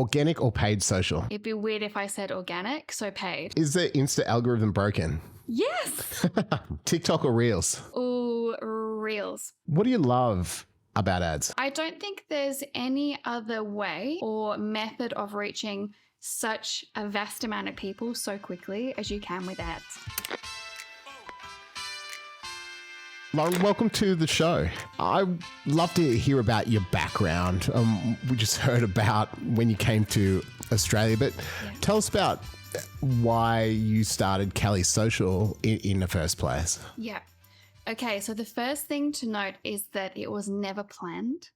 Organic or paid social? It'd be weird if I said organic, so paid. Is the Insta algorithm broken? Yes. TikTok or Reels? Ooh, Reels. What do you love about ads? I don't think there's any other way or method of reaching such a vast amount of people so quickly as you can with ads. Lauren, welcome to the show. I'd love to hear about your background. We just heard about when you came to Australia, but tell us about why you started Cali Social in the first place. Yeah. Okay, so the first thing to note is that it was never planned.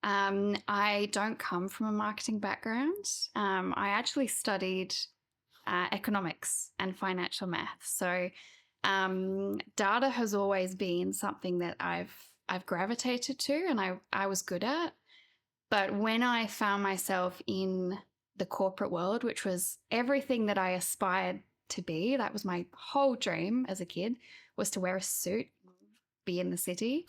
I don't come from a marketing background. I actually studied economics and financial math. So data has always been something that I've gravitated to and I was good at. But when I found myself in the corporate world, which was everything that I aspired to be, that was my whole dream as a kid, was to wear a suit, be in the city.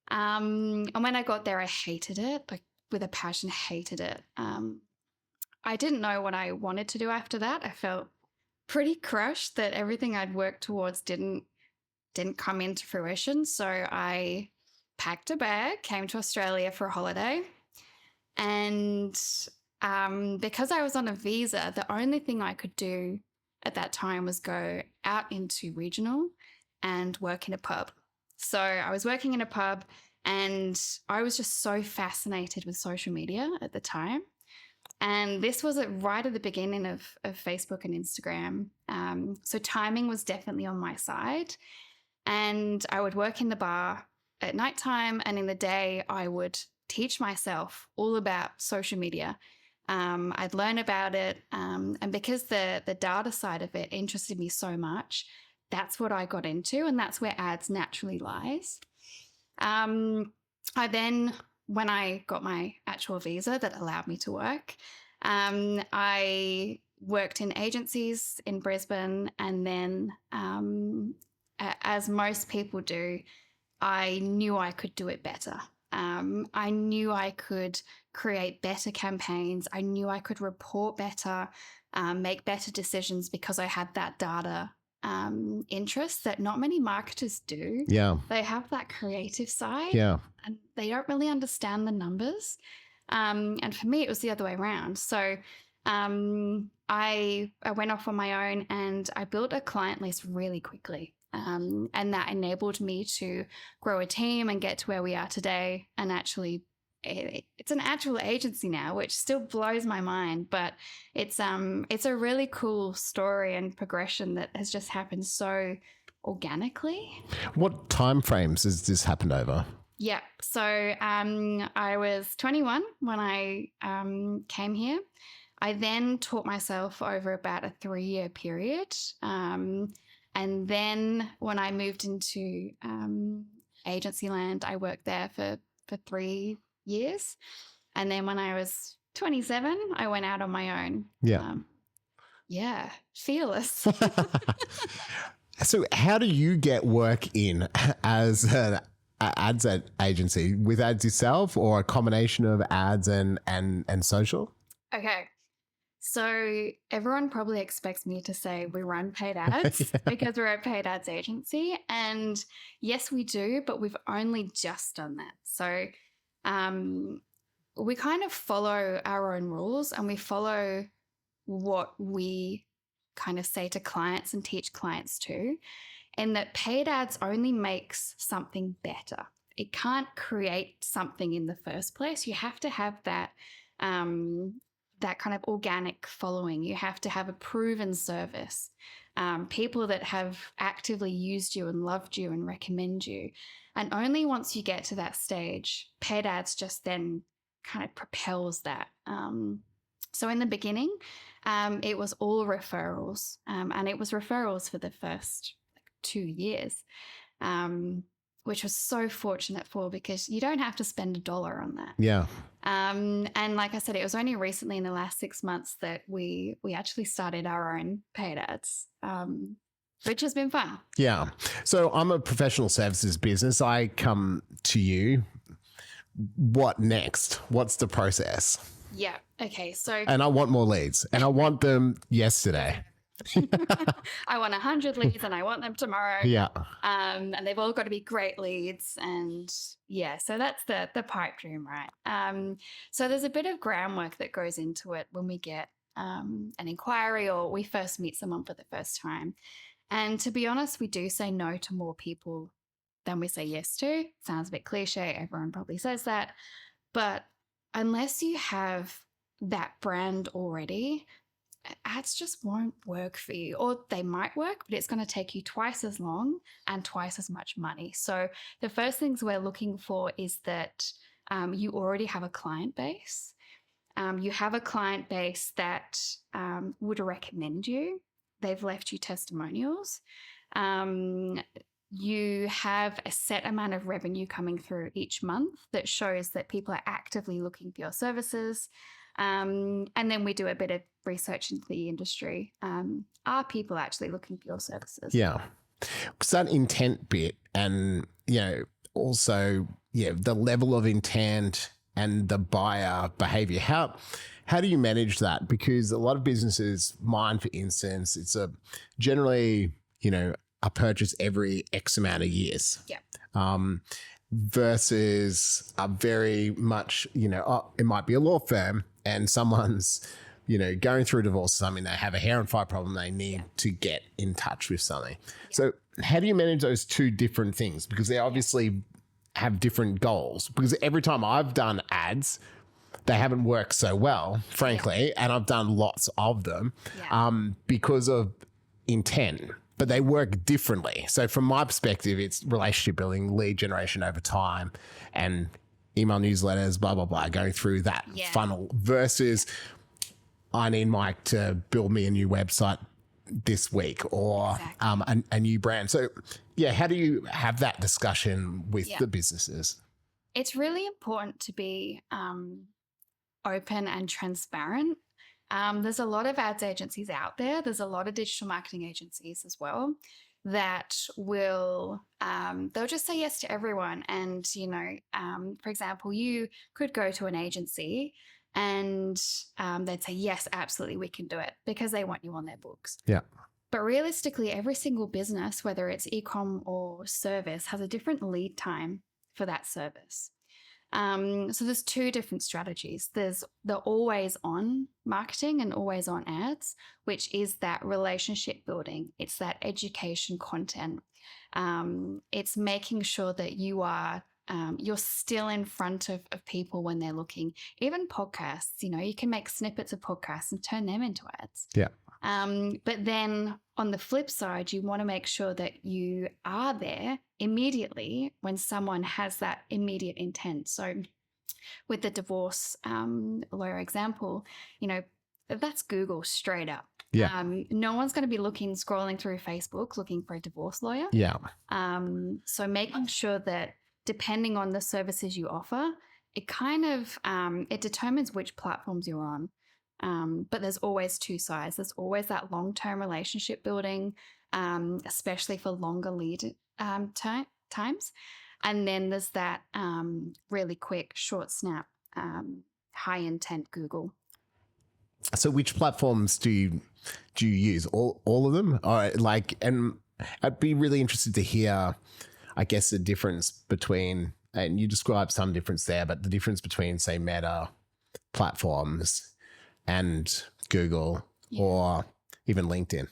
And when I got there, I hated it, like with a passion, hated it. I didn't know what I wanted to do after that. I felt pretty crushed that everything I'd worked towards didn't come into fruition. So I packed a bag, came to Australia for a holiday, and because I was on a visa, the only thing I could do at that time was go out into regional and work in a pub. So I was working in a pub and I was just so fascinated with social media at the time. And this was right at the beginning of Facebook and Instagram. So timing was definitely on my side. And I would work in the bar at nighttime, and in the day I would teach myself all about social media. I'd learn about it. And because the data side of it interested me so much, that's what I got into, and that's where ads naturally lies. I then, when I got my actual visa that allowed me to work, I worked in agencies in Brisbane, and then as most people do, I knew I could do it better. I knew I could create better campaigns. I knew I could report better, make better decisions because I had that data interest that not many marketers do. Yeah. They have that creative side. Yeah. And they don't really understand the numbers. And for me, it was the other way around. So I went off on my own and I built a client list really quickly. And that enabled me to grow a team and get to where we are today. And actually, it's an actual agency now, which still blows my mind. But it's a really cool story and progression that has just happened so organically. What time frames has this happened over? Yeah. So I was 21 when I came here. I then taught myself over about a 3-year period. And then when I moved into agency land, I worked there for 3 years. And then when I was 27, I went out on my own. Yeah. Fearless. So how do you get work in as an ads agency, with ads yourself or a combination of ads and social? Okay. So everyone probably expects me to say we run paid ads because we're a paid ads agency. And yes, we do, but we've only just done that. So we kind of follow our own rules, and we follow what we kind of say to clients and teach clients to, and that paid ads only makes something better. It can't create something in the first place. You have to have that that kind of organic following. You have to have a proven service, people that have actively used you and loved you and recommend you. And only once you get to that stage, paid ads just then kind of propels that. So in the beginning, it was all referrals, and it was referrals for the first 2 years, which was so fortunate for, because you don't have to spend $1 on that. Yeah. And like I said, it was only recently in the last 6 months that we actually started our own paid ads, which has been fun. Yeah. So I'm a professional services business. I come to you. What next? What's the process? Yeah. Okay. So And I want more leads, and I want them yesterday. I want 100 leads and I want them tomorrow. Yeah. And they've all got to be great leads. And yeah, so that's the pipe dream, right? So there's a bit of groundwork that goes into it when we get an inquiry or we first meet someone for the first time. And to be honest, we do say no to more people than we say yes to. Sounds a bit cliche. Everyone probably says that. But unless you have that brand already, ads just won't work for you, or they might work, but it's going to take you twice as long and twice as much money. So the first things we're looking for is that you already have a client base. You have a client base that would recommend you. They've left you testimonials. You have a set amount of revenue coming through each month that shows that people are actively looking for your services. And then we do a bit of research into the industry. Are people actually looking for your services? Yeah. Because that intent bit and, also, the level of intent and the buyer behavior, how do you manage that? Because a lot of businesses, mine, for instance, it's generally, a purchase every X amount of years. Yeah. Versus a very much, it might be a law firm and someone's, going through a divorce or something, they have a hair and fire problem, they need to get in touch with something. Yeah. So how do you manage those two different things? Because they obviously have different goals. Because every time I've done ads, they haven't worked so well, frankly, and I've done lots of them because of intent. But they work differently. So from my perspective, it's relationship building, lead generation over time, and email newsletters, blah, blah, blah, going through that funnel versus I need Mike to build me a new website this week or a new brand. So, how do you have that discussion with the businesses? It's really important to be open and transparent. There's a lot of ads agencies out there. There's a lot of digital marketing agencies as well that will, they'll just say yes to everyone. And, for example, you could go to an agency and they'd say, yes, absolutely, we can do it because they want you on their books. Yeah. But realistically, every single business, whether it's e-com or service, has a different lead time for that service. So there's two different strategies. There's the always on marketing and always on ads, which is that relationship building. It's that education content. It's making sure that you are, you're still in front of people when they're looking. Even podcasts, you can make snippets of podcasts and turn them into ads. Yeah. But then on the flip side, you want to make sure that you are there immediately when someone has that immediate intent. So with the divorce lawyer example, that's Google straight up. Yeah. No one's going to be scrolling through Facebook looking for a divorce lawyer. Yeah. So making sure that depending on the services you offer, it kind of, it determines which platforms you're on. But there's always two sides. There's always that long-term relationship building, especially for longer lead times. And then there's that really quick, short snap, high intent Google. So which platforms do you use? All of them? Or and I'd be really interested to hear, I guess, the difference between, and you described some difference there, but the difference between, say, Meta platforms and Google or even LinkedIn.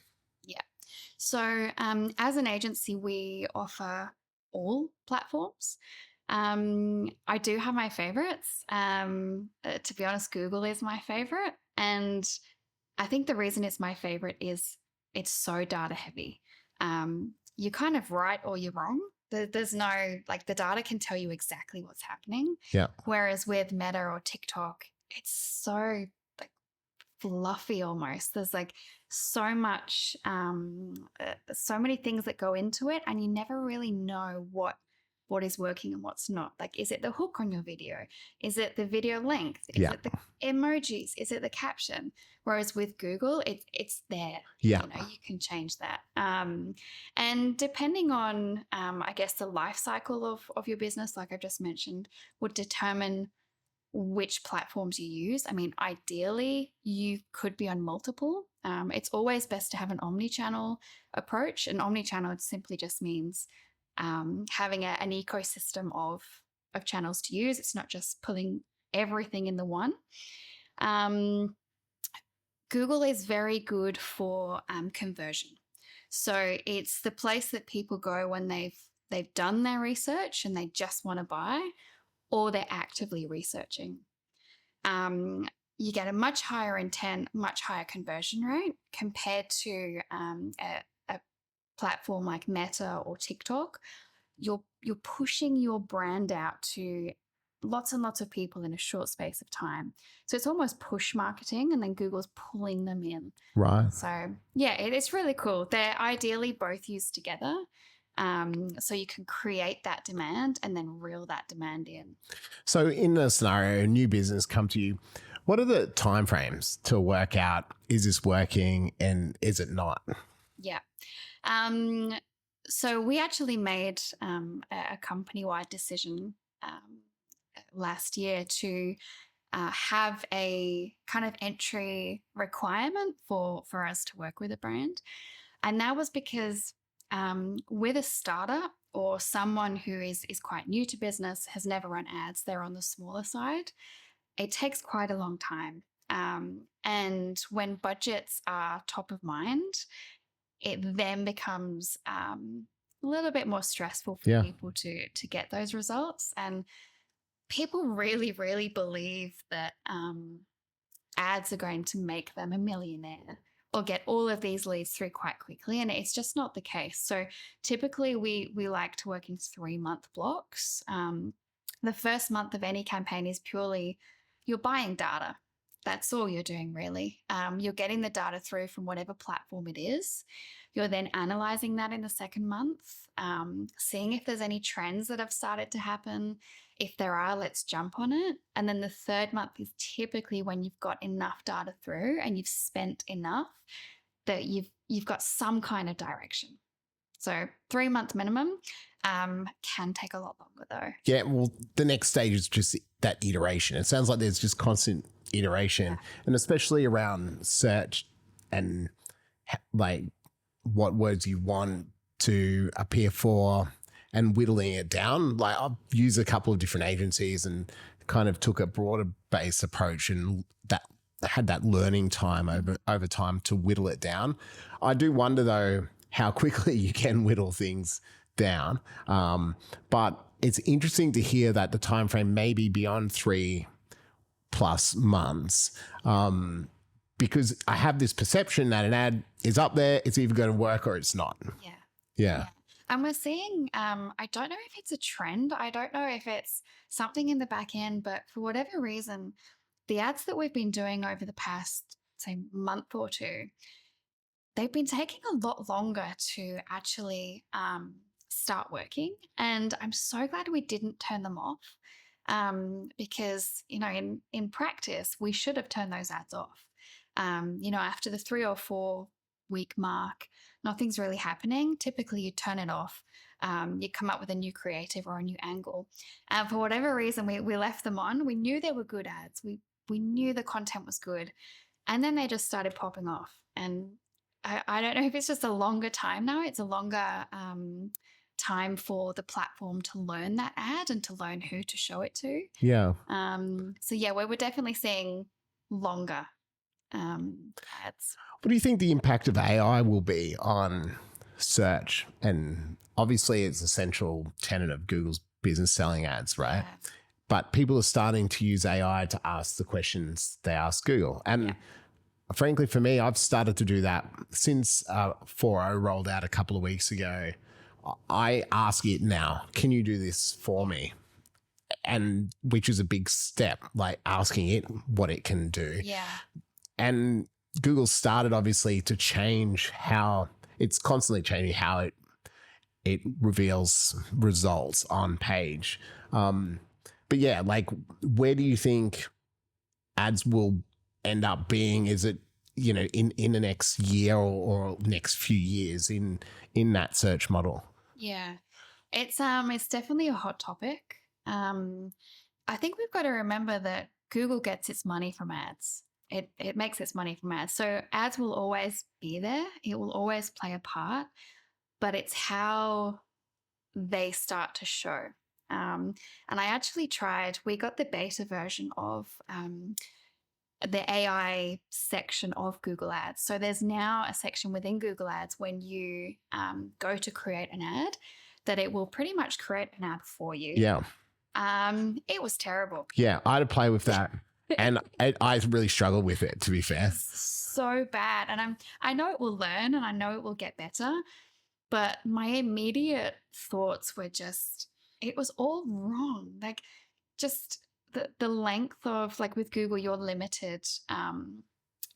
Yeah. So as an agency, we offer all platforms. I do have my favorites. To be honest, Google is my favorite. And I think the reason it's my favorite is it's so data heavy. You're kind of right or you're wrong. There's no, the data can tell you exactly what's happening. Yeah. Whereas with Meta or TikTok, it's so fluffy almost. There's so much, so many things that go into it, and you never really know what is working and what's not. Is it the hook on your video? Is it the video length? Is it the emojis? Is it the caption? Whereas with Google, it's there. Yeah. You can change that. And depending on, I guess, the life cycle of your business, like I just mentioned, would determine which platforms you use. I mean, ideally, you could be on multiple. It's always best to have an omni-channel approach. An omni-channel simply just means having an ecosystem of channels to use. It's not just pulling everything in the one. Google is very good for conversion. So it's the place that people go when they've done their research and they just want to buy, or they're actively researching. You get a much higher intent, much higher conversion rate compared to a platform like Meta or TikTok. You're pushing your brand out to lots and lots of people in a short space of time. So it's almost push marketing, and then Google's pulling them in. Right. So yeah, it's really cool. They're ideally both used together. So you can create that demand and then reel that demand in. So in a scenario, a new business come to you, what are the timeframes to work out, is this working and is it not? Yeah. So we actually made a company-wide decision last year to have a kind of entry requirement for us to work with a brand. And that was because with a startup or someone who is quite new to business, has never run ads, they're on the smaller side, it takes quite a long time. And when budgets are top of mind, it then becomes a little bit more stressful for people to get those results. And people really, really believe that ads are going to make them a millionaire or get all of these leads through quite quickly. And it's just not the case. So typically we like to work in 3-month blocks. The first month of any campaign is purely you're buying data. That's all you're doing, really. You're getting the data through from whatever platform it is. You're then analyzing that in the second month, seeing if there's any trends that have started to happen. If there are, let's jump on it. And then the third month is typically when you've got enough data through and you've spent enough that you've got some kind of direction. So 3-month minimum, can take a lot longer though. Yeah, well, the next stage is just that iteration. It sounds like there's just constant iteration, and especially around search and like what words you want to appear for and whittling it down. Like I've used a couple of different agencies and kind of took a broader base approach, and that had that learning time over time to whittle it down. I do wonder though how quickly you can whittle things down. But it's interesting to hear that the time frame may be beyond 3+ months, because I have this perception that an ad is up there, it's either going to work or it's not. Yeah. And we're seeing, I don't know if it's a trend. I don't know if it's something in the back end, but for whatever reason, the ads that we've been doing over the past, say, month or two, they've been taking a lot longer to actually start working. And I'm so glad we didn't turn them off, because, in practice, we should have turned those ads off. After the 3 or 4 week mark, nothing's really happening. Typically, you turn it off. You come up with a new creative or a new angle. And for whatever reason, we left them on. We knew they were good ads. We knew the content was good. And then they just started popping off. And I don't know if it's just a longer time now. It's a longer time for the platform to learn that ad and to learn who to show it to. Yeah. So yeah, we're definitely seeing longer ads. What do you think the impact of AI will be on search? And obviously it's an essential tenet of Google's business selling ads, right? Yeah. But people are starting to use AI to ask the questions they ask Google. And frankly, for me, I've started to do that since 4.0 rolled out a couple of weeks ago. I ask it now, can you do this for me? And which is a big step, like asking it what it can do. Yeah. And Google started obviously to change how it's constantly changing how it reveals results on page. But yeah, like where do you think ads will end up being? Is it, in the next year or next few years in that search model? Yeah, it's definitely a hot topic. I think we've got to remember that Google gets its money from ads. It makes its money from ads. So ads will always be there. It will always play a part, but it's how they start to show. And I actually we got the beta version of the AI section of Google Ads. So there's now a section within Google Ads when you go to create an ad that it will pretty much create an ad for you. Yeah. It was terrible. Yeah, I had to play with that. And I really struggled with it, to be fair. So bad. And I know it will learn and I know it will get better, but my immediate thoughts were it was all wrong. Like just the length of, like with Google, you're limited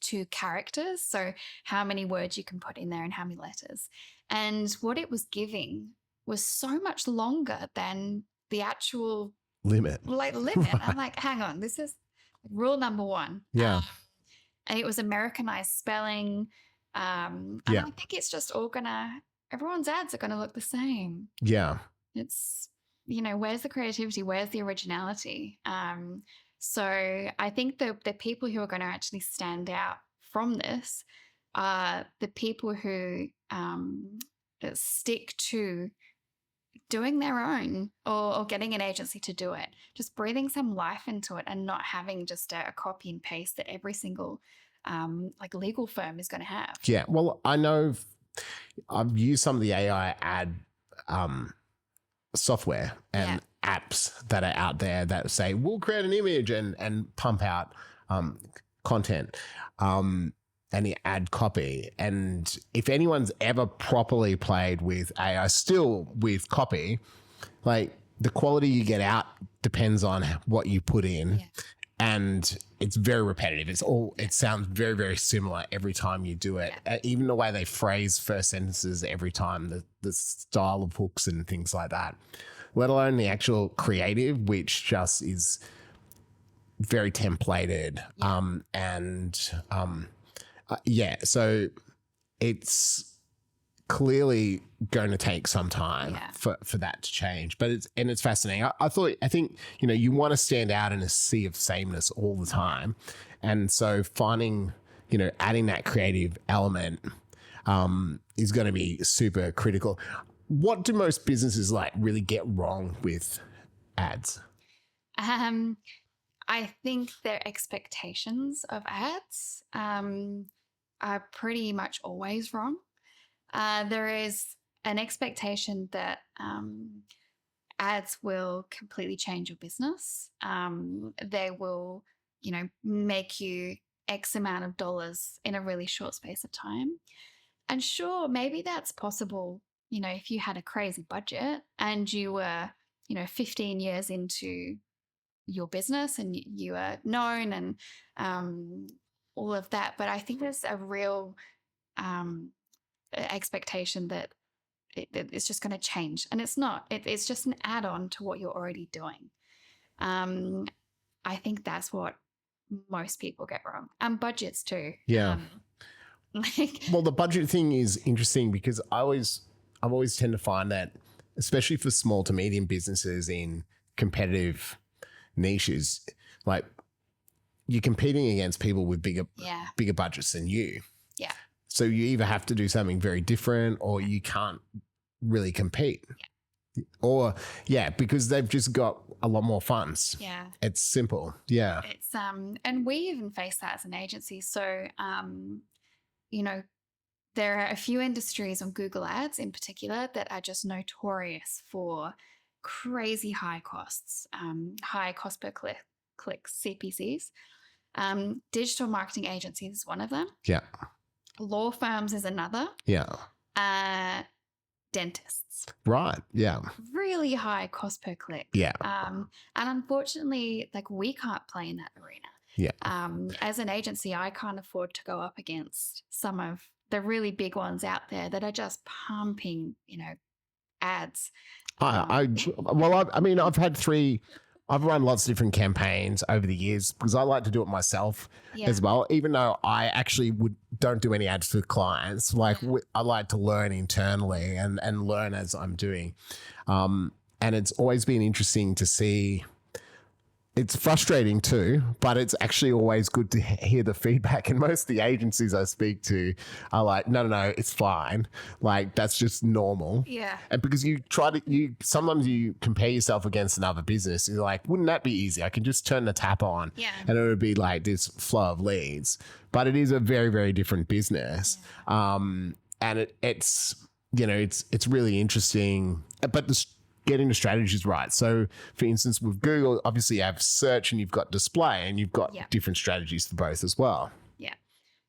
to characters. So how many words you can put in there and how many letters. And what it was giving was so much longer than the actual limit. I'm like, hang on, this is rule number 1. Yeah. And it was Americanized spelling. And I think it's just everyone's ads are going to look the same. Yeah. It's, where's the creativity? Where's the originality? So I think the people who are going to actually stand out from this are the people who stick to doing their own or getting an agency to do it, just breathing some life into it and not having just a copy and paste that every single legal firm is going to have. Yeah. Well, I know I've used some of the AI ad software and apps that are out there that say, we'll create an image and pump out content. And the ad copy. And if anyone's ever properly played with AI, still with copy, like the quality you get out depends on what you put in. Yeah. And it's very repetitive. It sounds very, very similar every time you do it. Yeah. Even the way they phrase first sentences every time, the style of hooks and things like that, let alone the actual creative, which just is very templated. Yeah. So it's clearly going to take some time for that to change, but it's fascinating. I think, you want to stand out in a sea of sameness all the time. And so finding, adding that creative element is going to be super critical. What do most businesses really get wrong with ads? I think their expectations of ads are pretty much always wrong. There is an expectation that ads will completely change your business. They will, make you X amount of dollars in a really short space of time. And sure, maybe that's possible, if you had a crazy budget and you were, 15 years into your business and you are known and all of that. But I think there's a real expectation that it's just going to change. And it's not. It's just an add-on to what you're already doing. I think that's what most people get wrong. And budgets too. Yeah. Well, the budget thing is interesting because I've always tend to find that, especially for small to medium businesses in competitive niches, like you're competing against people with bigger budgets than you. Yeah. So you either have to do something very different or you can't really compete. Yeah. Or because they've just got a lot more funds. Yeah. It's simple. Yeah. It's and we even face that as an agency. So there are a few industries on Google Ads in particular that are just notorious for crazy high costs, high cost per click CPCs. Digital marketing agencies is one of them. Yeah. Law firms is another. Yeah. Dentists. Right. Yeah. Really high cost per click. Yeah. And unfortunately, we can't play in that arena. Yeah. As an agency, I can't afford to go up against some of the really big ones out there that are just pumping, ads. I've run lots of different campaigns over the years because I like to do it myself as well, even though I actually don't do any ads for clients. I like to learn internally and learn as I'm doing. And it's always been interesting to see it's frustrating too, but it's actually always good to hear the feedback. And most of the agencies I speak to are like, no, it's fine. Like, that's just normal. Yeah. And because sometimes you compare yourself against another business. You're like, wouldn't that be easy? I can just turn the tap on and it would be like this flow of leads. But it is a very, very different business. Yeah. And it's really interesting. But getting the strategies right. So, for instance, with Google, obviously you have search and you've got display, and you've got different strategies for both as well.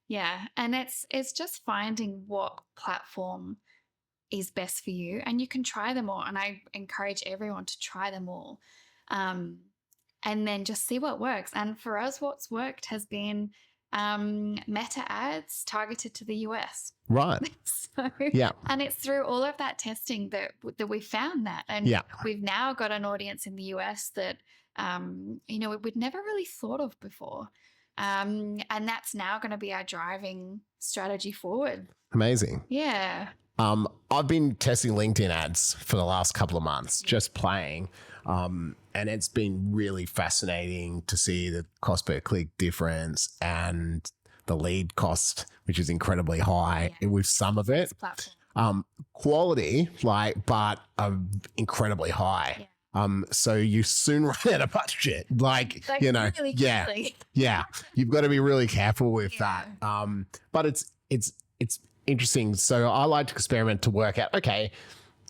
Yeah. And it's just finding what platform is best for you, and you can try them all. And I encourage everyone to try them all, and then just see what works. And for us, what's worked has been Meta ads targeted to the US. Right. And it's through all of that testing that we found that. And we've now got an audience in the US that, we'd never really thought of before. And that's now going to be our driving strategy forward. Amazing. Yeah. I've been testing LinkedIn ads for the last couple of months, just playing. And it's been really fascinating to see the cost per click difference and the lead cost, which is incredibly high with some of it. Quality, but incredibly high. So you soon run out of budget. Really you've got to be really careful with that. But it's interesting. So I like to experiment to work out, okay,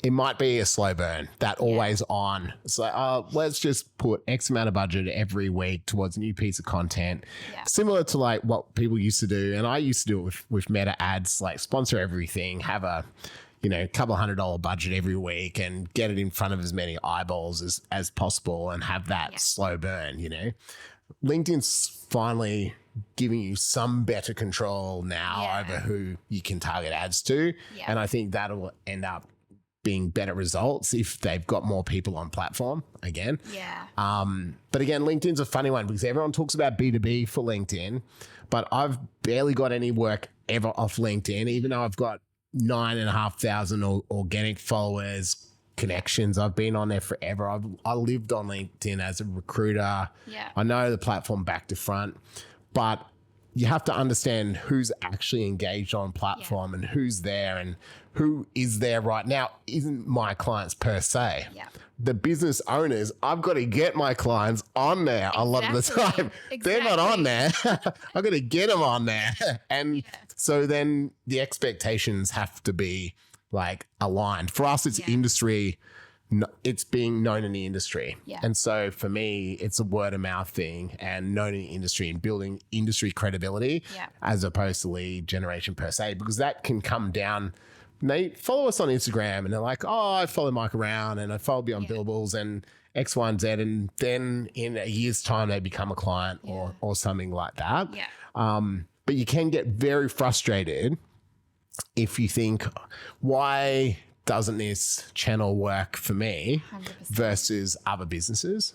it might be a slow burn, that always on. So let's just put X amount of budget every week towards a new piece of content, similar to like what people used to do. And I used to do it with Meta ads, like sponsor everything, have a couple $100 budget every week and get it in front of as many eyeballs as possible and have that slow burn, LinkedIn's finally giving you some better control now over who you can target ads to. And I think that'll end up being better results if they've got more people on platform again. But again, LinkedIn's a funny one because everyone talks about B2B for LinkedIn, but I've barely got any work ever off LinkedIn, even though I've got 9,500 organic followers, connections. I've been on there forever. I lived on LinkedIn as a recruiter. I know the platform back to front, but you have to understand who's actually engaged on platform and who's there, and who is there right now isn't my clients per se. The business owners, I've got to get my clients on there a lot of the time. They're not on there. I've got to get them on there. And so then the expectations have to be like aligned. For us, it's industry. It's being known in the industry. And so for me, it's a word of mouth thing and known in the industry and building industry credibility as opposed to lead generation per se, because that can come down. They follow us on Instagram and they're like, oh, I follow Mike around and I follow Beyond Billables and X, Y, and Z. And then in a year's time, they become a client or something like that. But you can get very frustrated if you think, why doesn't this channel work for me 100%. Versus other businesses?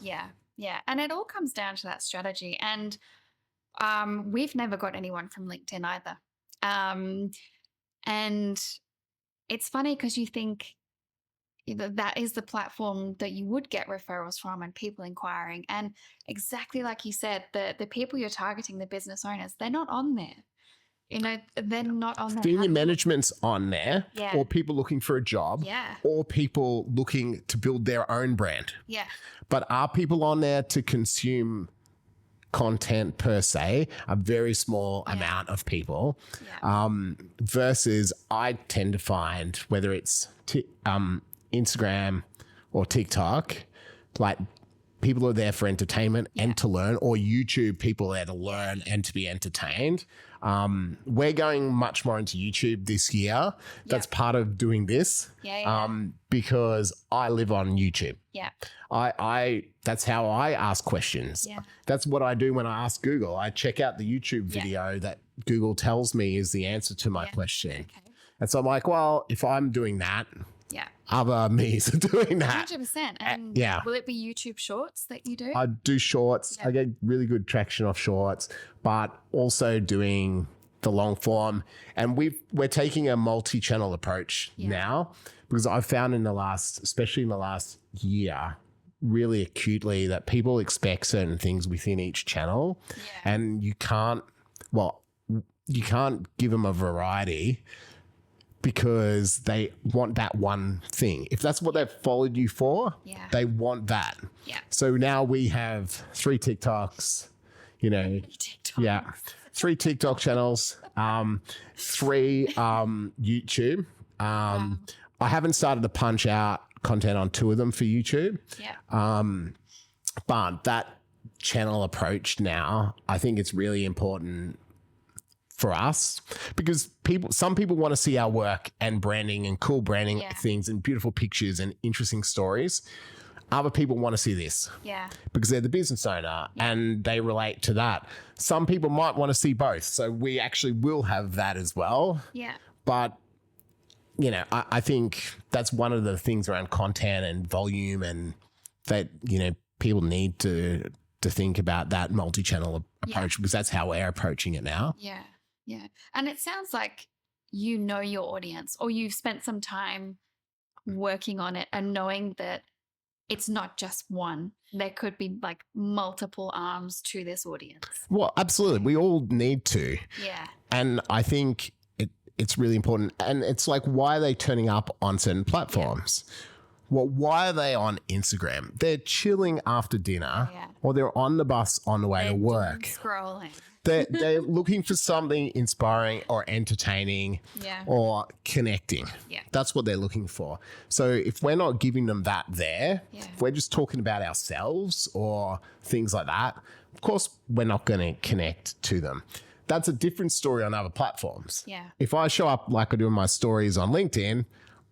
And it all comes down to that strategy. And we've never got anyone from LinkedIn either. And it's funny because you think that is the platform that you would get referrals from and people inquiring. And exactly like you said, the people you're targeting, the business owners, they're not on there. They're not on there. Senior management's on there, or people looking for a job, or people looking to build their own brand. But are people on there to consume content per se? A very small amount of people. Versus I tend to find, whether it's Instagram or TikTok, like people are there for entertainment and to learn, or YouTube, people are there to learn and to be entertained. We're going much more into YouTube this year. That's part of doing this. Because I live on YouTube. I that's how I ask questions. That's what I do when I ask Google. I check out the YouTube video that Google tells me is the answer to my question. And so I'm like, well, if I'm doing that, other me's are doing that. 100%. And will it be YouTube Shorts that you do? I do shorts. I get really good traction off shorts, but also doing the long form. And we're taking a multi-channel approach now, because I've found especially in the last year, really acutely that people expect certain things within each channel, and you can't give them a variety because they want that one thing. If that's what they've followed you for, they want that. Yeah. So now we have 3 TikToks, you know, TikTok. 3 TikTok channels, 3 YouTube. I haven't started to punch out content on 2 of them for YouTube. But that channel approach now, I think it's really important for us because some people want to see our work and branding and cool branding things and beautiful pictures and interesting stories. Other people want to see this because they're the business owner and they relate to that. Some people might want to see both. So we actually will have that as well. But, you know, I think that's one of the things around content and volume, and that, you know, people need to think about that multi-channel approach because that's how we're approaching it now. Yeah. And it sounds like you know your audience, or you've spent some time working on it and knowing that it's not just one. There could be like multiple arms to this audience. Well, absolutely. We all need to. Yeah. And I think it's really important. And it's like, why are they turning up on certain platforms? Well, why are they on Instagram? They're chilling after dinner or they're on the bus on the way to work. Scrolling. They're looking for something inspiring or entertaining or connecting. That's what they're looking for. So if we're not giving them that there, if we're just talking about ourselves or things like that, of course, we're not going to connect to them. That's a different story on other platforms. If I show up like I do in my stories on LinkedIn,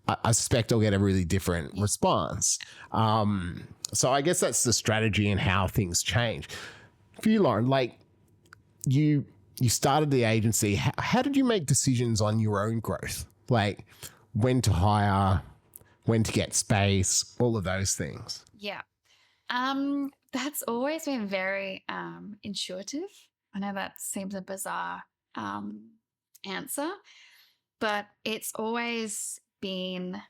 I suspect I'll get a really different response. So I guess that's the strategy and how things change. For you, Lauren, like you started the agency. How did you make decisions on your own growth? Like when to hire, when to get space, all of those things? That's always been very intuitive. I know that seems a bizarre answer, but it's always been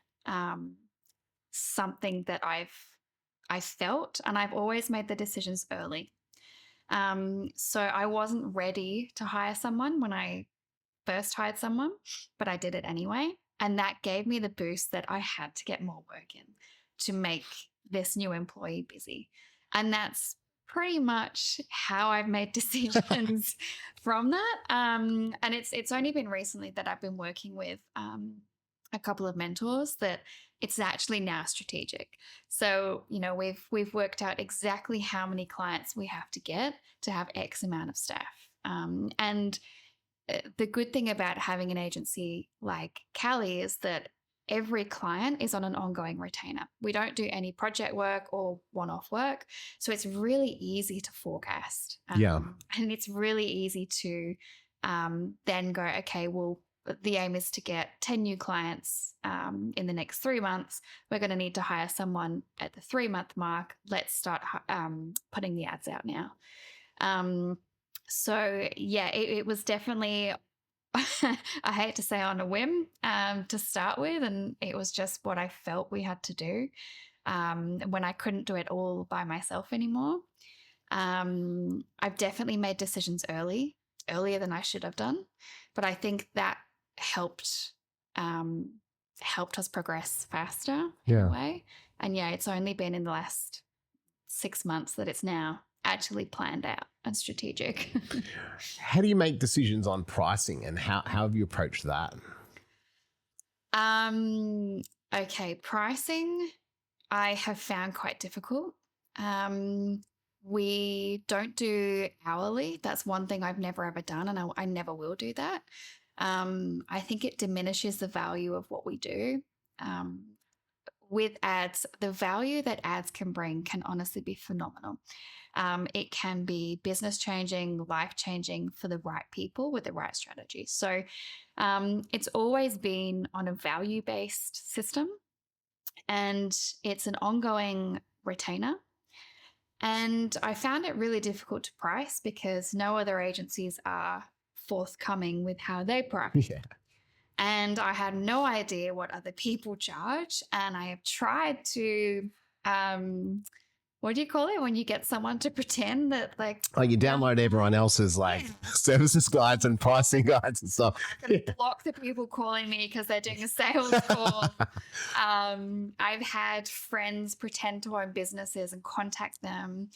something that I felt, and I've always made the decisions early. So I wasn't ready to hire someone when I first hired someone, but I did it anyway. And that gave me the boost that I had to get more work in to make this new employee busy. And that's pretty much how I've made decisions from that. And it's only been recently that I've been working with a couple of mentors that it's actually now strategic. So, you know, we've worked out exactly how many clients we have to get to have X amount of staff. And the good thing about having an agency like Cali is that every client is on an ongoing retainer. We don't do any project work or one-off work. So it's really easy to forecast. And it's really easy to then go, okay, well, the aim is to get 10 new clients in the next 3 months. We're going to need to hire someone at the 3-month mark. Let's start putting the ads out now. So yeah, it was definitely, I hate to say on a whim to start with. And it was just what I felt we had to do when I couldn't do it all by myself anymore. I've definitely made decisions earlier than I should have done. But I think that helped us progress faster in a way. And yeah, it's only been in the last 6 months that it's now actually planned out and strategic. How do you make decisions on pricing, and how have you approached that? Okay, pricing I have found quite difficult. We don't do hourly. That's one thing I've never ever done, and I never will do that. I think it diminishes the value of what we do. With ads, the value that ads can bring can honestly be phenomenal. It can be business changing, life changing for the right people with the right strategy. So it's always been on a value based system, and it's an ongoing retainer. And I found it really difficult to price because no other agencies are forthcoming with how they price. And I had no idea what other people charge. And I have tried to what do you call it when you get someone to pretend that like you download everyone else's services guides and pricing guides and stuff. I can block the people calling me because they're doing a sales call. I've had friends pretend to own businesses and contact them,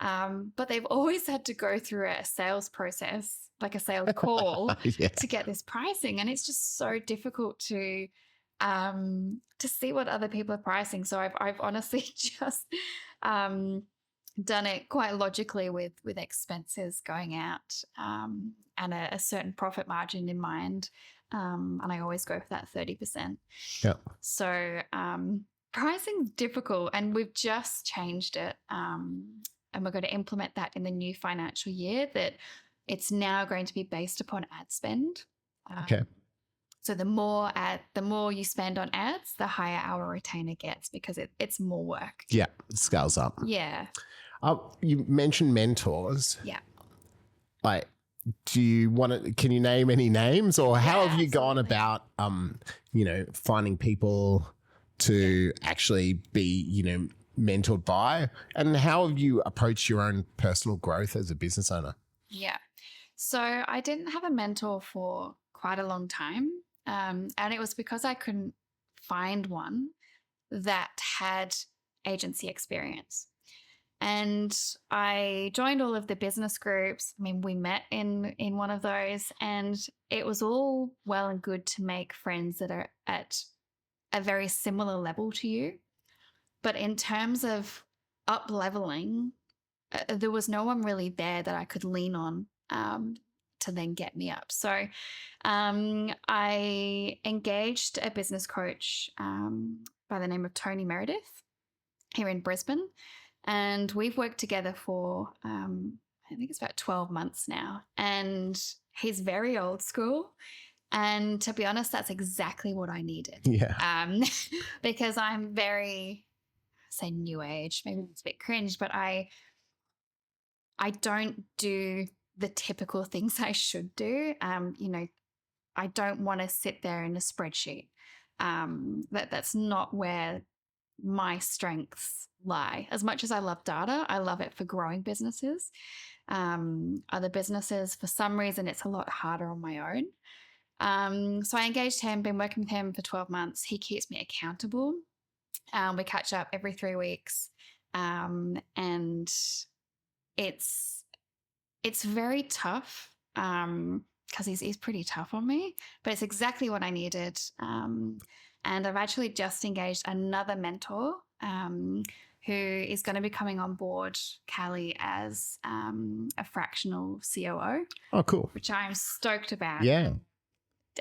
but they've always had to go through a sales process, like a sales call, to get this pricing, and it's just so difficult to see what other people are pricing. So I've honestly just done it quite logically with expenses going out and a certain profit margin in mind. And I always go for that 30%. Yeah. So pricing's difficult, and we've just changed it. And we're going to implement that in the new financial year, that it's now going to be based upon ad spend. Okay. So the more you spend on ads, the higher our retainer gets, because it's more work. Yeah, it scales up. Yeah. You mentioned mentors. Yeah. Do you want to? Can you name any names, or how have you gone about, finding people to actually be, mentored by, and how have you approached your own personal growth as a business owner? Yeah. So I didn't have a mentor for quite a long time. And it was because I couldn't find one that had agency experience. And I joined all of the business groups. I mean, we met in one of those, and it was all well and good to make friends that are at a very similar level to you. But in terms of up leveling, there was no one really there that I could lean on to then get me up. So I engaged a business coach by the name of Tony Meredith here in Brisbane. And we've worked together for, I think it's about 12 months now. And he's very old school. And to be honest, that's exactly what I needed. Yeah. Because I'm very, say new age, maybe it's a bit cringe, but I don't do the typical things I should do. I don't want to sit there in a spreadsheet. That's not where my strengths lie. As much as I love data, I love it for growing businesses. Other businesses, for some reason, it's a lot harder on my own. So I engaged him, been working with him for 12 months. He keeps me accountable. We catch up every 3 weeks. And it's very tough because he's pretty tough on me, but it's exactly what I needed. And I've actually just engaged another mentor who is going to be coming on board Cali as a fractional COO. Oh, cool. Which I'm stoked about. Yeah.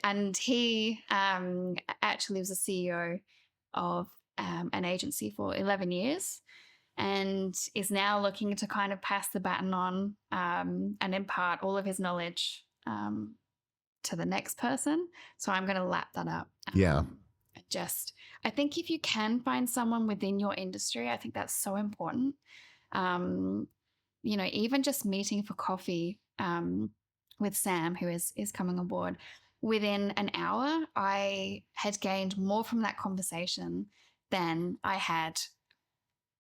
And he actually was a CEO of an agency for 11 years and is now looking to kind of pass the baton on and impart all of his knowledge to the next person. So I'm going to lap that up. Yeah. I think if you can find someone within your industry, I think that's so important. Even just meeting for coffee with Sam, who is coming on board, within an hour, I had gained more from that conversation than I had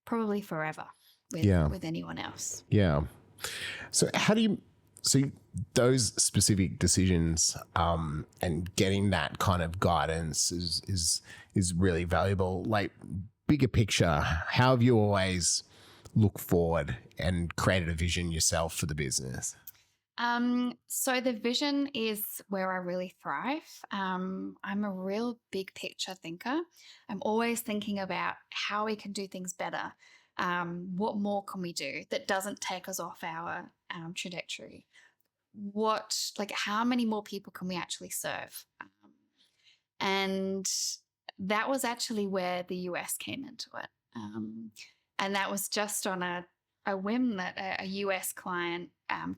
probably forever with anyone else. Yeah. So those specific decisions and getting that kind of guidance is really valuable. Like, bigger picture, how have you always looked forward and created a vision yourself for the business? So the vision is where I really thrive. I'm a real big picture thinker. I'm always thinking about how we can do things better. What more can we do that doesn't take us off our trajectory? How many more people can we actually serve? And that was actually where the US came into it. And that was just on a whim that a US client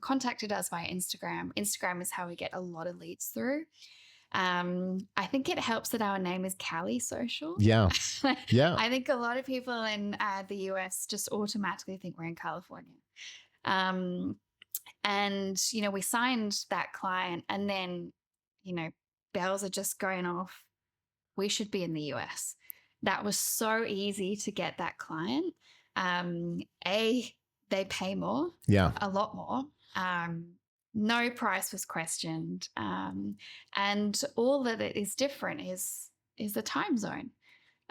contacted us via Instagram. Instagram is how we get a lot of leads through. I think it helps that our name is Cali Social. Yeah. Yeah. I think a lot of people in the US just automatically think we're in California. And, we signed that client, and then, bells are just going off. We should be in the US. That was so easy to get that client. They pay more, Yeah. a lot more. No price was questioned, and all that it is different is the time zone.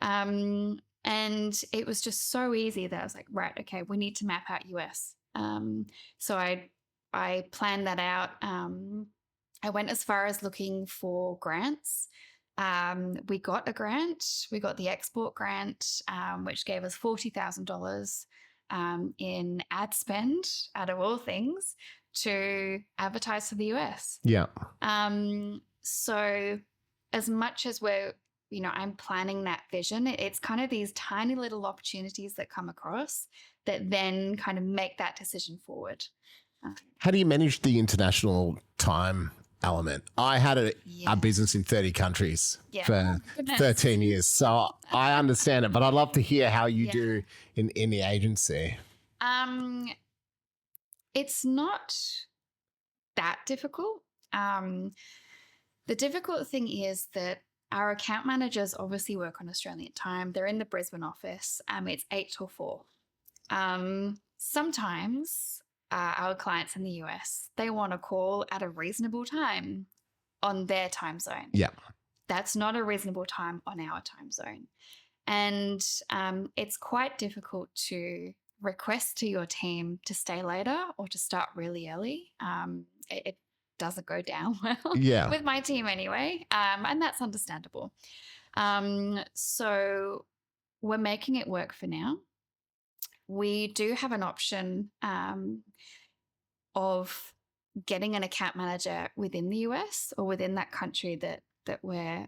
And it was just so easy that I was like, right, okay, we need to map out US. So I planned that out. I went as far as looking for grants. We got a grant. We got the export grant, which gave us $40,000 in ad spend, out of all things, to advertise for the US. Yeah. So as much as I'm planning that vision, it's kind of these tiny little opportunities that come across that then kind of make that decision forward. How do you manage the international time element? I had a business in 30 countries for 13 years. So I understand it, but I'd love to hear how you do in the agency. It's not that difficult. The difficult thing is that our account managers obviously work on Australian time. They're in the Brisbane office. It's 8 till 4. Sometimes our clients in the US, they want to call at a reasonable time on their time zone. Yeah. That's not a reasonable time on our time zone. And it's quite difficult to request to your team to stay later or to start really early. It doesn't go down well with my team anyway. And that's understandable. So we're making it work for now. We do have an option of getting an account manager within the US or within that country that we're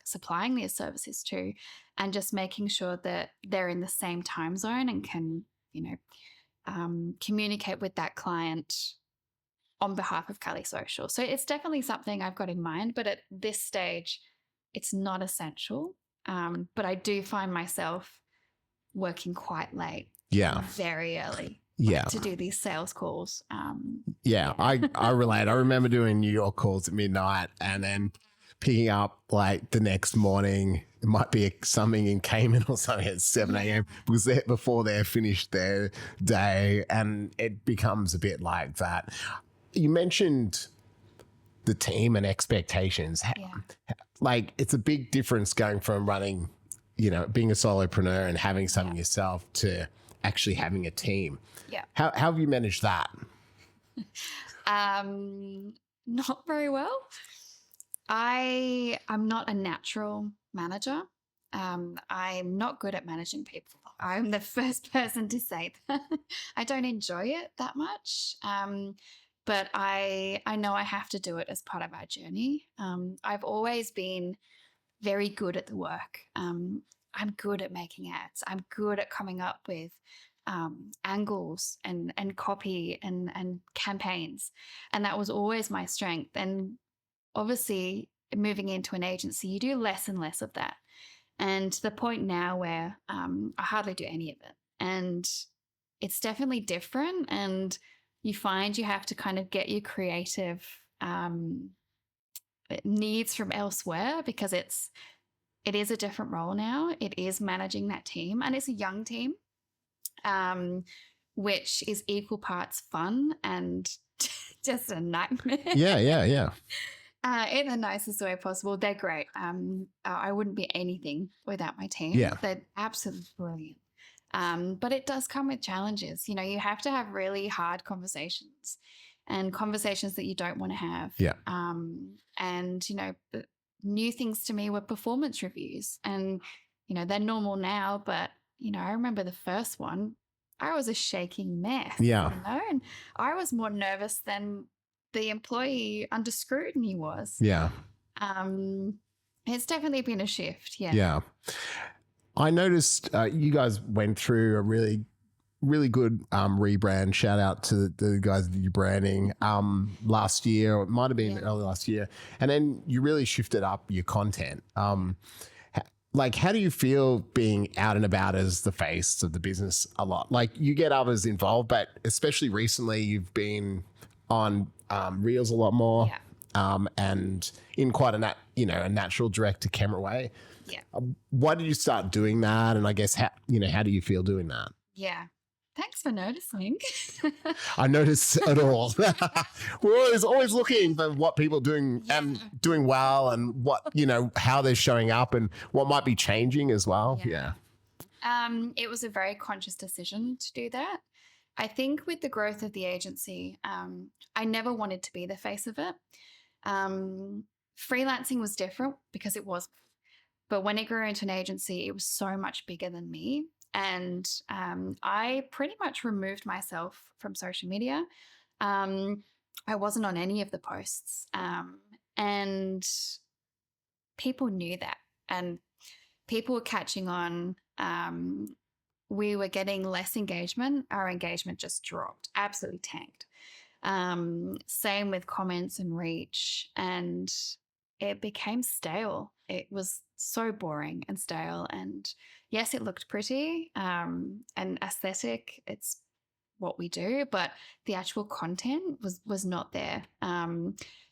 supplying these services to, and just making sure that they're in the same time zone and can, communicate with that client on behalf of Cali Social. So it's definitely something I've got in mind, but at this stage, it's not essential. But I do find myself working quite late. Very early. To do these sales calls. I relate. I remember doing New York calls at midnight and then picking up like the next morning. It might be something in Cayman or something at 7 a.m. because before they're finished their day, and it becomes a bit like that. You mentioned the team and expectations. Like it's a big difference going from running, being a solopreneur and having something yourself to actually having a team. How have you managed that? Not very well. I'm not a natural manager. I'm not good at managing people. I'm the first person to say that. I don't enjoy it that much. But I know I have to do it as part of our journey. I've always been very good at the work. I'm good at making ads. I'm good at coming up with angles and copy and campaigns. And that was always my strength. And obviously moving into an agency, you do less and less of that. And to the point now where I hardly do any of it. And it's definitely different. And you find you have to kind of get your creative needs from elsewhere because it is a different role now. It is managing that team, and it's a young team, which is equal parts fun and just a nightmare. Yeah. In the nicest way possible. They're great. I wouldn't be anything without my team. They're absolutely brilliant. But it does come with challenges. You have to have really hard conversations and conversations that you don't want to have. And, new things to me were performance reviews. And, they're normal now, but, I remember the first one, I was a shaking mess. And I was more nervous than the employee under scrutiny was. It's definitely been a shift. I noticed you guys went through a really, really good rebrand. Shout out to the guys that you're branding last year, or it might have been early last year. And then you really shifted up your content. Like, how do you feel being out and about as the face of the business a lot? Like, you get others involved, but especially recently you've been on Reels a lot more and in quite a natural direct-to-camera way. Why did you start doing that? And I guess how do you feel doing that? Yeah. Thanks for noticing. I notice it all. We're always looking for what people are doing and doing well, and what, how they're showing up and what might be changing as well. Yeah. It was a very conscious decision to do that. I think with the growth of the agency, I never wanted to be the face of it. Freelancing was different because it was, but when it grew into an agency, it was so much bigger than me. And I pretty much removed myself from social media. I wasn't on any of the posts. And people knew that. And people were catching on. We were getting less engagement. Our engagement just dropped, absolutely tanked. Same with comments and reach. And it became stale. It was so boring and stale. And yes, it looked pretty and aesthetic. It's what we do, but the actual content was not there.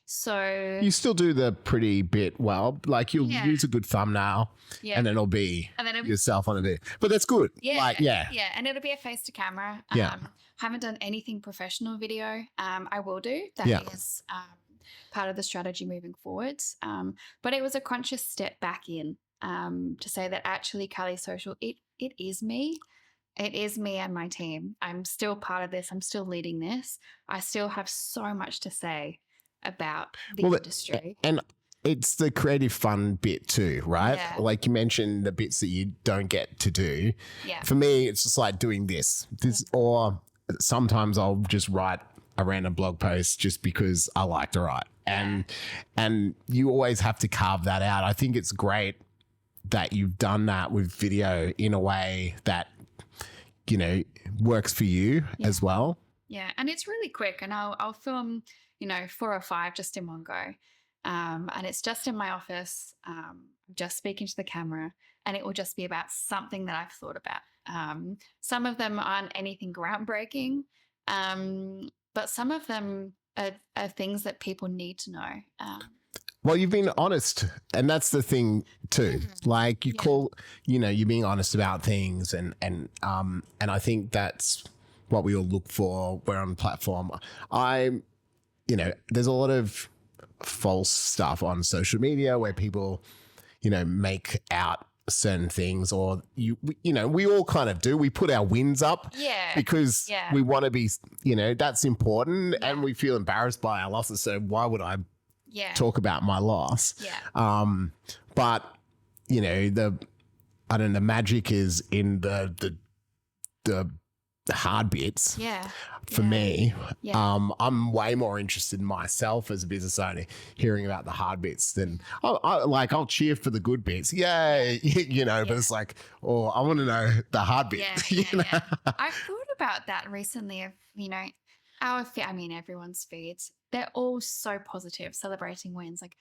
So you still do the pretty bit well. Like you'll use a good thumbnail, and then it'll be yourself on a bit. But that's good. Yeah, and it'll be a face to camera. Haven't done anything professional video. I will do. That is part of the strategy moving forwards. But it was a conscious step back in to say that actually Cali Social, it is me. It is me and my team. I'm still part of this. I'm still leading this. I still have so much to say about the industry. And it's the creative fun bit too, right? Yeah. Like you mentioned the bits that you don't get to do. Yeah. For me, it's just like doing this, or sometimes I'll just write a random blog post just because I like to write. And you always have to carve that out. I think it's great that you've done that with video in a way that, works for you as well. Yeah. And it's really quick, and I'll film, 4 or 5 just in one go. And it's just in my office, just speaking to the camera, and it will just be about something that I've thought about. Some of them aren't anything groundbreaking, but some of them are things that people need to know. Well, you've been honest, and that's the thing too. Like you're being honest about things, and I think that's what we all look for. We're on the platform. There's a lot of false stuff on social media where people, make out certain things, or we all kind of do. We put our wins up because we want to be, that's important, and we feel embarrassed by our losses. So why would I talk about my loss? But the magic is in the hard bits. For me, I'm way more interested in myself as a business owner hearing about the hard bits than I'll cheer for the good bits. But it's like, I want to know the hard bit. I've thought about that recently of, everyone's feeds, they're all so positive, celebrating wins. Like,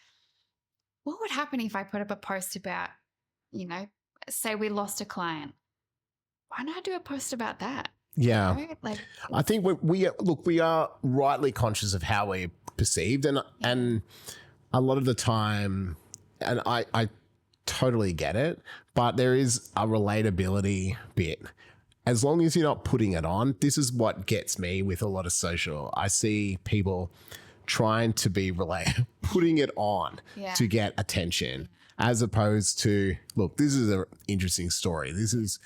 what would happen if I put up a post about, say we lost a client? Why not do a post about that? Yeah. Right? Like, I think we are rightly conscious of how we're perceived, and a lot of the time, and I totally get it, but there is a relatability bit. As long as you're not putting it on, this is what gets me with a lot of social. I see people trying to be putting it on to get attention, as opposed to, look, this is an interesting story. This is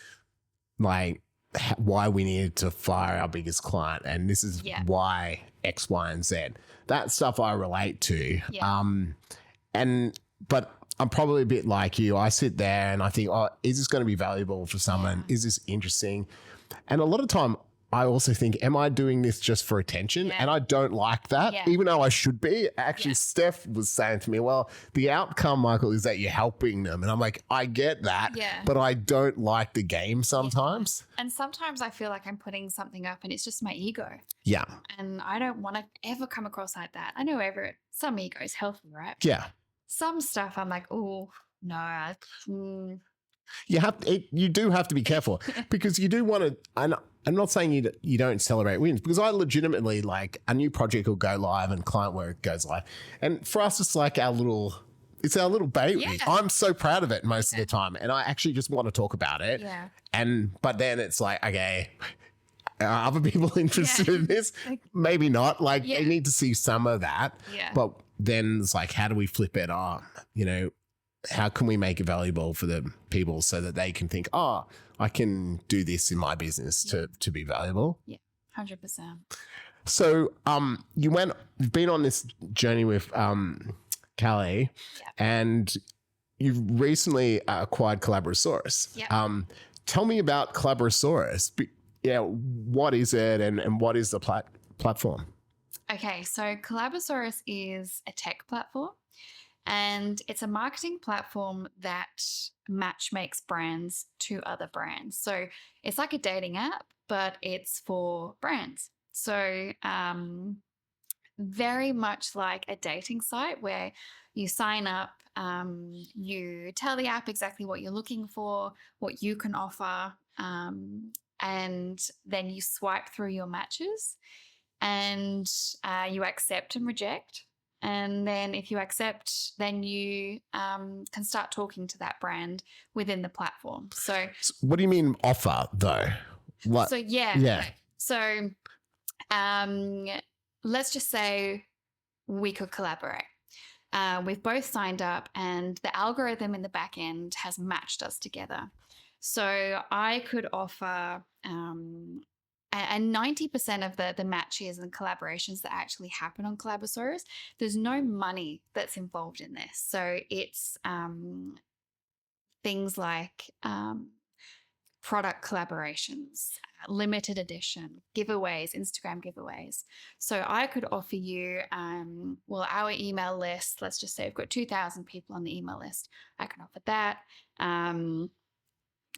like why we needed to fire our biggest client, and this is why X, Y, and Z. That stuff I relate to. But I'm probably a bit like you. I sit there and I think, is this going to be valuable for someone? Is this interesting? And a lot of time I also think, am I doing this just for attention? And I don't like that, even though I should be. Actually, Steph was saying to me, well, the outcome, Michael, is that you're helping them. And I'm like, I get that, but I don't like the game sometimes. And sometimes I feel like I'm putting something up and it's just my ego. Yeah. And I don't want to ever come across like that. I know some ego is healthy, right? Yeah. Some stuff I'm like, oh, no. You do have to be careful because you do want to, and I'm not saying you don't celebrate wins, because I legitimately, like, a new project will go live and client work goes live. And for us, it's like It's our little baby. Yeah. I'm so proud of it most of the time, and I actually just want to talk about it. Yeah. But then it's like, okay, are other people interested in this? Like, Maybe not. Like they need to see some of that. Yeah. But then it's like, how do we flip it on? How can we make it valuable for the people so that they can think, oh, I can do this in my business to be valuable? Yeah, 100%. So you've been on this journey with Cali, and you've recently acquired Collabosaurus. Yeah. Tell me about Collabosaurus. What is it and what is the platform? Okay, so Collabosaurus is a tech platform, and it's a marketing platform that matchmakes brands to other brands. So it's like a dating app, but it's for brands. So very much like a dating site where you sign up, you tell the app exactly what you're looking for, what you can offer, and then you swipe through your matches and you accept and reject. And then if you accept, then you can start talking to that brand within the platform. So what do you mean offer though? What? So yeah. So let's just say we could collaborate. We've both signed up and the algorithm in the back end has matched us together. So I could offer and 90% of the matches and collaborations that actually happen on Collabosaurus, there's no money that's involved in this. So it's things like product collaborations, limited edition, giveaways, Instagram giveaways. So I could offer you, our email list, let's just say we've got 2,000 people on the email list. I can offer that.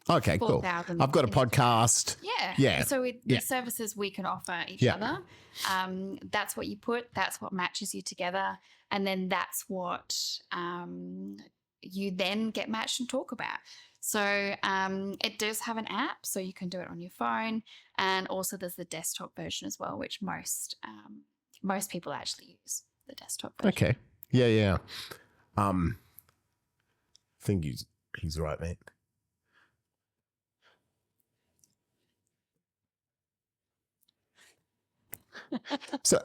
Okay, cool. I've got a podcast. Yeah. So the services we can offer each other. That's what you put. That's what matches you together. And then that's what you then get matched and talk about. So it does have an app, so you can do it on your phone. And also there's the desktop version as well, which most people actually use the desktop version. Okay. Yeah. I think he's right, mate. So,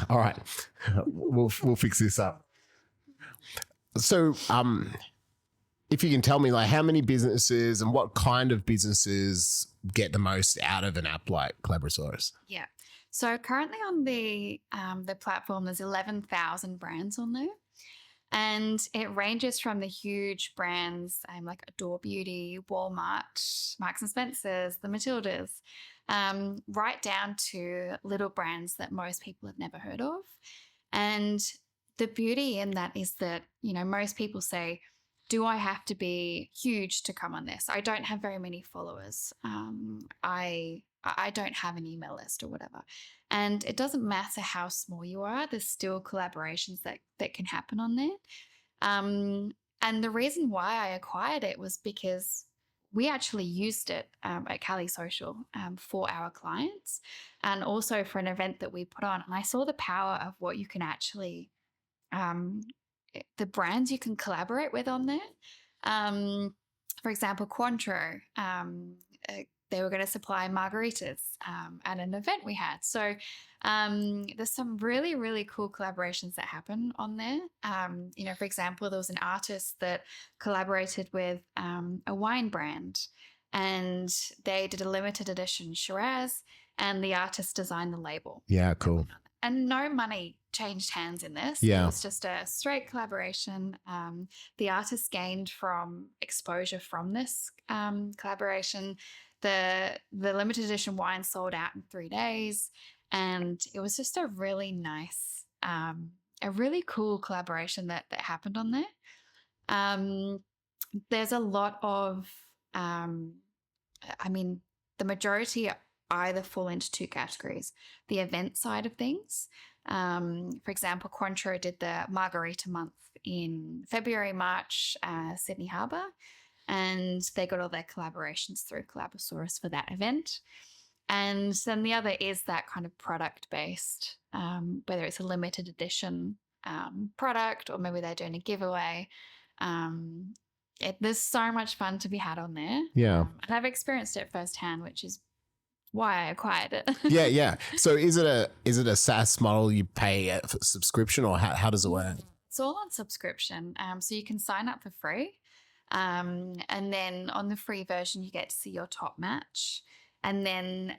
all right, we'll fix this up. So, if you can tell me, like, how many businesses and what kind of businesses get the most out of an app like Collabosaurus? Yeah. So currently on the platform, there's 11,000 brands on there, and it ranges from the huge brands like Adore Beauty, Walmart, Marks and Spencer's, the Matildas, right down to little brands that most people have never heard of. And the beauty in that is that, most people say, do I have to be huge to come on this? I don't have very many followers. I don't have an email list or whatever. And it doesn't matter how small you are, there's still collaborations that can happen on there. And the reason why I acquired it was because we actually used it at Cali Social for our clients and also for an event that we put on. And I saw the power of what you can actually, the brands you can collaborate with on there. For example, Cointreau, they were going to supply margaritas at an event we had. So there's some really, really cool collaborations that happen on there. For example, there was an artist that collaborated with a wine brand, and they did a limited edition Shiraz, and the artist designed the label. Yeah, cool. And no money changed hands in this. Yeah. It was just a straight collaboration. The artist gained from exposure from this collaboration. The limited edition wine sold out in 3 days, and it was just a really nice, a really cool collaboration that happened on there. There's a lot of, the majority either fall into two categories: the event side of things. For example, Cointreau did the Margarita Month in February, March, Sydney Harbour. And they got all their collaborations through Collabosaurus for that event. And then the other is that kind of product-based, whether it's a limited edition product, or maybe they're doing a giveaway. There's so much fun to be had on there. Yeah. And I've experienced it firsthand, which is why I acquired it. Yeah. So is it a SaaS model? You pay a subscription, or how does it work? It's all on subscription. So you can sign up for free. And then on the free version, you get to see your top match. And then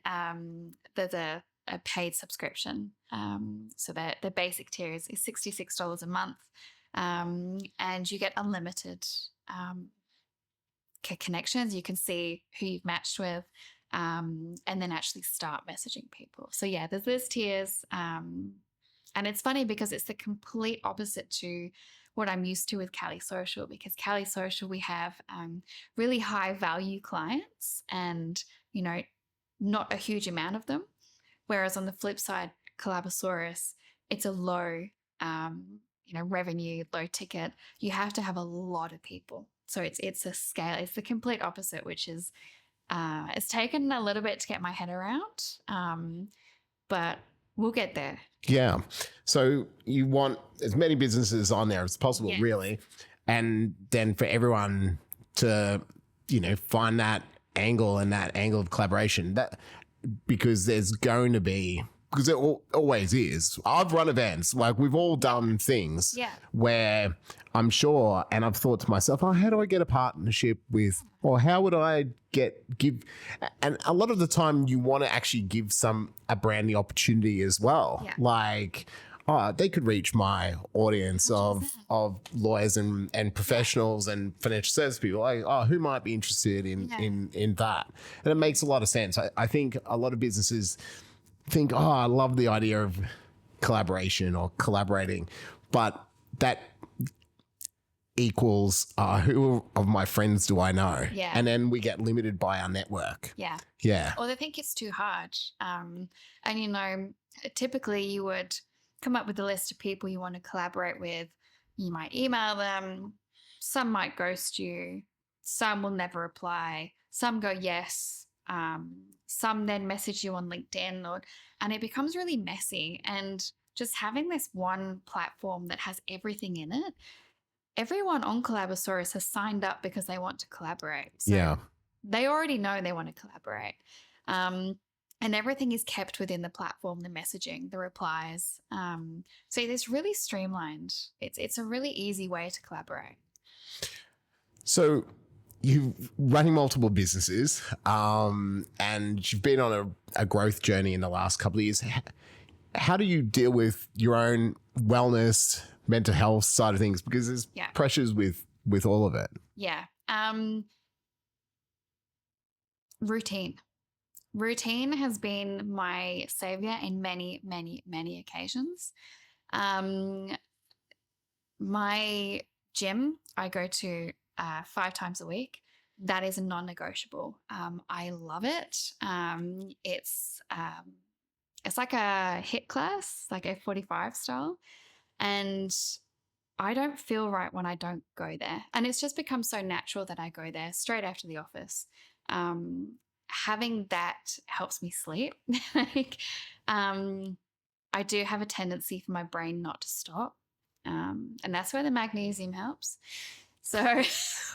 there's a paid subscription. So the basic tier is $66 a month. And you get unlimited connections. You can see who you've matched with, and then actually start messaging people. So yeah, there's tiers. And it's funny because it's the complete opposite to what I'm used to with Cali Social, because Cali Social, we have really high value clients and, not a huge amount of them. Whereas on the flip side, Collabosaurus, it's a low, revenue, low ticket. You have to have a lot of people. So it's a scale. It's the complete opposite, which is, it's taken a little bit to get my head around, but we'll get there. Yeah. So you want as many businesses on there as possible, Yes. really. And then for everyone to, find that angle and that angle of collaboration, because there's going to be, because it always is. I've run events, like we've all done things where I'm sure, and I've thought to myself, how do I get a partnership with, or how would I give, and a lot of the time you want to actually give a brand the opportunity as well. Yeah. Like, they could reach my audience of lawyers and professionals and financial service people. Like, who might be interested in that? And it makes a lot of sense. I think a lot of businesses think, I love the idea of collaboration or collaborating, but that equals who of my friends do I know? Yeah. And then we get limited by our network. Yeah. Yeah. Or they think it's too hard. And, typically you would come up with a list of people you want to collaborate with. You might email them. Some might ghost you. Some will never reply. Some go yes. Some then message you on LinkedIn, and it becomes really messy. And just having this one platform that has everything in it, everyone on Collabosaurus has signed up because they want to collaborate. So they already know they want to collaborate. And everything is kept within the platform, the messaging, the replies. So it's really streamlined. It's a really easy way to collaborate. So you're running multiple businesses, and you've been on a growth journey in the last couple of years. How do you deal with your own wellness, mental health side of things? Because there's pressures with all of it. Yeah. Routine has been my savior in many, many, many occasions. My gym, I go to 5 times a week. That is a non-negotiable. I love it. It's like a HIIT class, like F45 style. And I don't feel right when I don't go there. And it's just become so natural that I go there straight after the office. Having that helps me sleep. I do have a tendency for my brain not to stop. And that's where the magnesium helps. So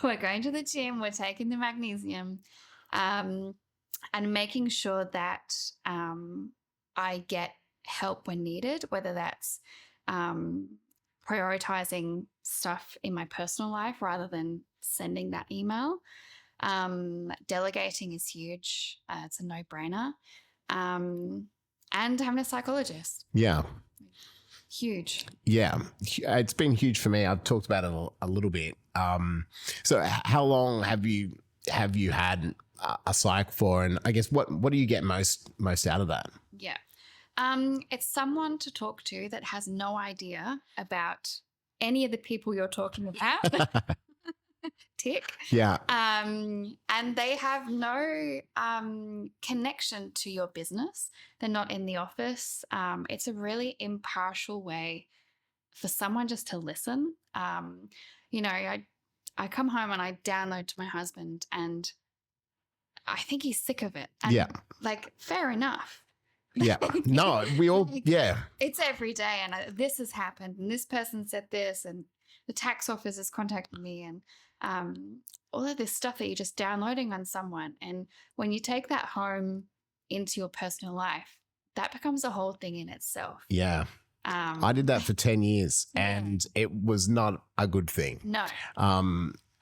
we're going to the gym, we're taking the magnesium, and making sure that I get help when needed, whether that's prioritizing stuff in my personal life rather than sending that email. Delegating is huge. It's a no-brainer. And having a psychologist. Yeah. Huge. Yeah. It's been huge for me. I've talked about it a little bit. So how long have you had a psych for? And I guess what do you get most out of that? Yeah. It's someone to talk to that has no idea about any of the people you're talking about. Tick. Yeah. And they have no connection to your business. They're not in the office. It's a really impartial way for someone just to listen. I come home and I download to my husband and I think he's sick of it. And fair enough. Yeah. No, we all, yeah. It's every day, and this has happened, and this person said this, and the tax office has contacted me, and all of this stuff that you're just downloading on someone. And when you take that home into your personal life, that becomes a whole thing in itself. Yeah. I did that for 10 years and it was not a good thing. No.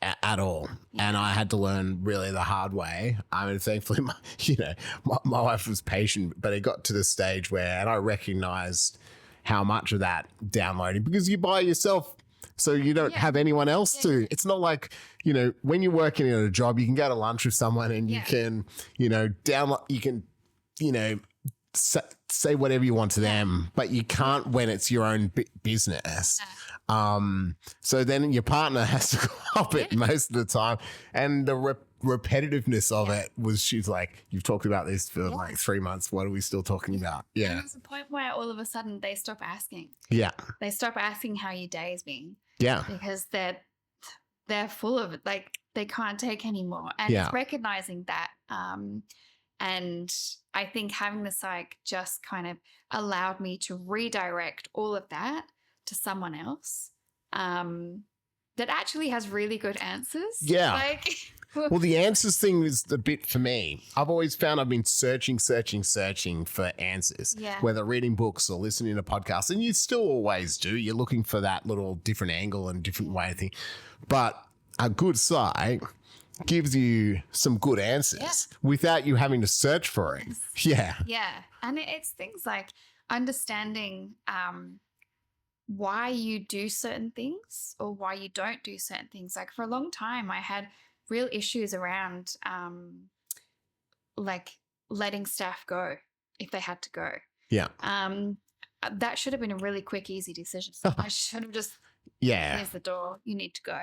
At all. Yeah. And I had to learn really the hard way. I mean, thankfully, my wife was patient, but it got to the stage where, and I recognized how much of that downloading, because you buy yourself, so you don't have anyone else to. It's not like, when you're working in a job, you can go to lunch with someone and you can, download, you can, say whatever you want to them, but you can't when it's your own business. So then your partner has to cop it most of the time. And the repetitiveness of it was, she's like, you've talked about this for like 3 months. What are we still talking about? Yeah. And there's a point where all of a sudden they stop asking. Yeah. They stop asking how your day is being. Yeah. Because they're full of it. Like they can't take anymore. And it's recognizing that. And I think having the psych just kind of allowed me to redirect all of that to someone else that actually has really good answers. Yeah. Well, the answers thing is the bit for me. I've always found I've been searching for answers, whether reading books or listening to podcasts, and you still always do. You're looking for that little different angle and different way of thinking. But a good psych gives you some good answers without you having to search for it. Yeah. Yeah. And it's things like understanding why you do certain things or why you don't do certain things. Like for a long time, I had real issues around like letting staff go if they had to go. Yeah. That should have been a really quick, easy decision. I should have just, here's the door, you need to go.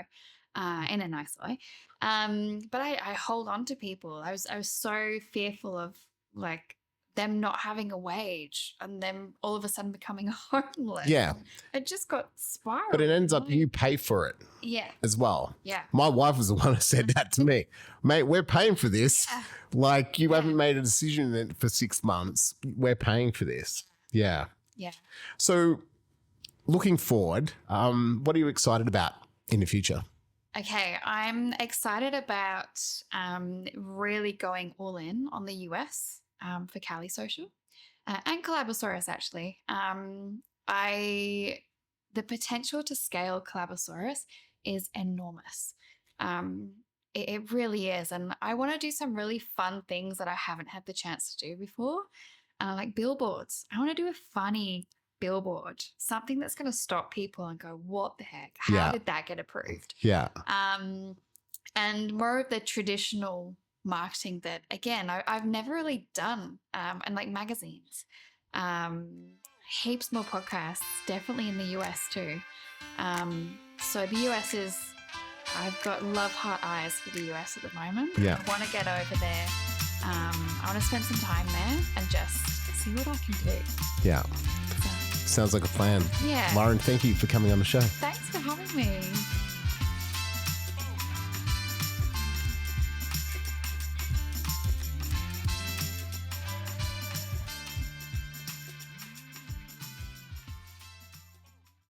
In a nice way. But I hold on to people. I was so fearful of like them not having a wage and them all of a sudden becoming homeless. Yeah. It just got spiraled. But it ends up you pay for it. Yeah. As well. Yeah. My wife was the one who said that to me. Mate, we're paying for this. Yeah. Like you haven't made a decision for 6 months. We're paying for this. Yeah. Yeah. So looking forward, what are you excited about in the future? Okay, I'm excited about really going all in on the US for Cali Social and Collabosaurus, actually. The potential to scale Collabosaurus is enormous. It really is. And I want to do some really fun things that I haven't had the chance to do before, like billboards. I want to do a funny billboard, something that's going to stop people and go, what the heck? How did that get approved? Yeah. And more of the traditional marketing that, again, I've never really done, and like magazines, heaps more podcasts, definitely in the US too. So the US is, I've got love heart eyes for the US at the moment. Yeah. I want to get over there. I want to spend some time there and just see what I can do. Yeah. Sounds like a plan. Yeah. Lauren, thank you for coming on the show. Thanks for having me.